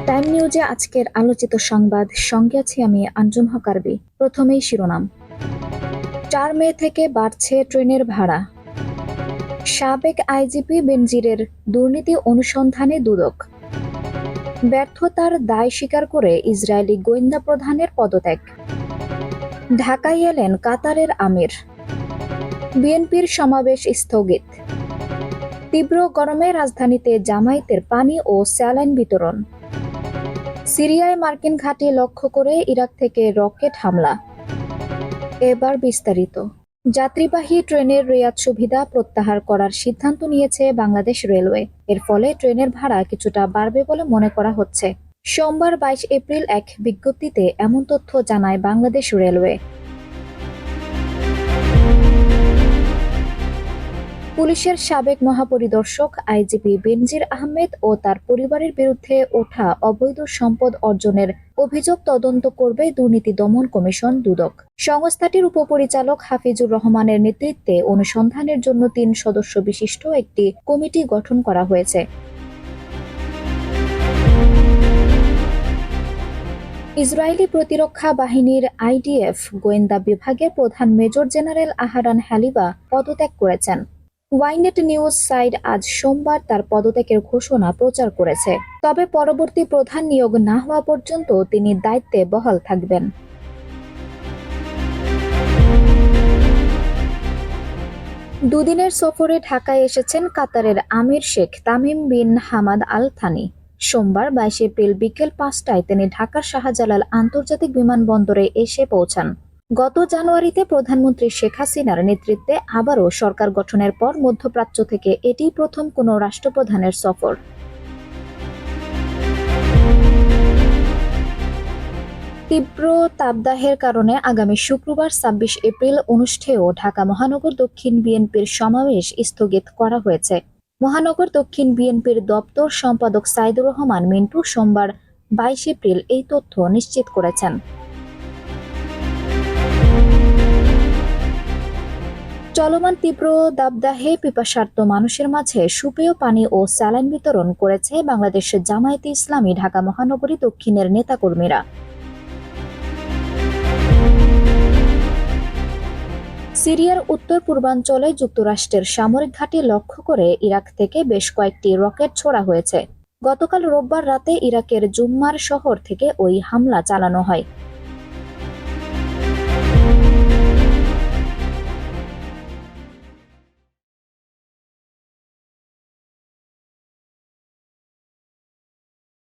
Time নিউজে আজকের আলোচিত সংবাদ, সঙ্গে আছি আমি আঞ্জুম হক আরবি। প্রথমেই শিরোনাম। 4 মে থেকে বাড়ছে ট্রেনের ভাড়া। সাবেক আইজিপি বেনজিরের দুর্নীতি অনুসন্ধানে দুদক। ব্যর্থতার দায় স্বীকার করে ইসরায়েলি গোয়েন্দা প্রধানের পদত্যাগ। ঢাকায় এলেন কাতারের আমির। বিএনপির সমাবেশ স্থগিত। তীব্র গরমে রাজধানীতে জামায়াতের পানি ও স্যালাইন বিতরণ। সিরিয়ায় মার্কিন ঘাঁটি লক্ষ্য করে ইরাক থেকে রকেট হামলা। এবার বিস্তারিত। যাত্রীবাহী ট্রেনের রেয়াত সুবিধা প্রত্যাহার করার সিদ্ধান্ত নিয়েছে বাংলাদেশ রেলওয়ে। এর ফলে ট্রেনের ভাড়া কিছুটা বাড়বে বলে মনে করা হচ্ছে। সোমবার 22 এপ্রিল এক বিজ্ঞপ্তিতে এমন তথ্য জানায় বাংলাদেশ রেলওয়ে। পুলিশের সাবেক মহাপরিদর্শক আইজিপি বেনজির আহমেদ ও তার পরিবারের বিরুদ্ধে ওঠা অবৈধ সম্পদ অর্জনের অভিযোগ তদন্ত করবে দুর্নীতি দমন কমিশন দুদক। সংস্থাটির উপপরিচালক হাফিজুর রহমানের নেতৃত্বে অনুসন্ধানের জন্য 3 সদস্য বিশিষ্ট একটি কমিটি গঠন করা হয়েছে। ইসরায়েলি প্রতিরক্ষা বাহিনীর আইডিএফ গোয়েন্দা বিভাগের প্রধান মেজর জেনারেল আহারান হালিবা পদত্যাগ করেছেন। ওয়াইনেট নিউজ সাইট আজ সোমবার তার পদত্যাগের ঘোষণা প্রচার করেছে। তবে পরবর্তী প্রধান নিয়োগ না হওয়া পর্যন্ত তিনি দায়িত্বে বহাল থাকবেন। দুদিনের সফরে ঢাকায় এসেছেন কাতারের আমির Sheikh Tamim bin Hamad Al Thani. সোমবার 22 এপ্রিল বিকেল 5টায় তিনি ঢাকার শাহজালাল আন্তর্জাতিক বিমানবন্দরে এসে পৌঁছান। গত জানুয়ারিতে প্রধানমন্ত্রী শেখ হাসিনার নেতৃত্বে আবারও সরকার গঠনের পর মধ্যপ্রাচ্য থেকে এটিই প্রথম কোনো রাষ্ট্রপ্রধানের সফর। তীব্র তাপদাহের কারণে আগামী শুক্রবার 26 এপ্রিল অনুষ্ঠেয় ঢাকা মহানগর দক্ষিণ বিএনপির সমাবেশ স্থগিত করা হয়েছে। মহানগর দক্ষিণ বিএনপির দপ্তর সম্পাদক সাইদুর রহমান মিন্টু সোমবার 22 এপ্রিল এই তথ্য নিশ্চিত করেছেন। চলমান তীব্র দাবদাহে পিপাসার্ত মানুষের মাঝে সুপেয় পানি ও স্যালাইন বিতরণ করেছে বাংলাদেশ জামায়াতে ইসলামী ঢাকা মহানগরী দক্ষিণের নেতাকর্মীরা। সিরিয়ার উত্তর পূর্বাঞ্চলে যুক্তরাষ্ট্রের সামরিক ঘাঁটি লক্ষ্য করে ইরাক থেকে বেশ কয়েকটি রকেট ছোড়া হয়েছে। গতকাল রোববার রাতে ইরাকের জুম্মার শহর থেকে ওই হামলা চালানো হয়।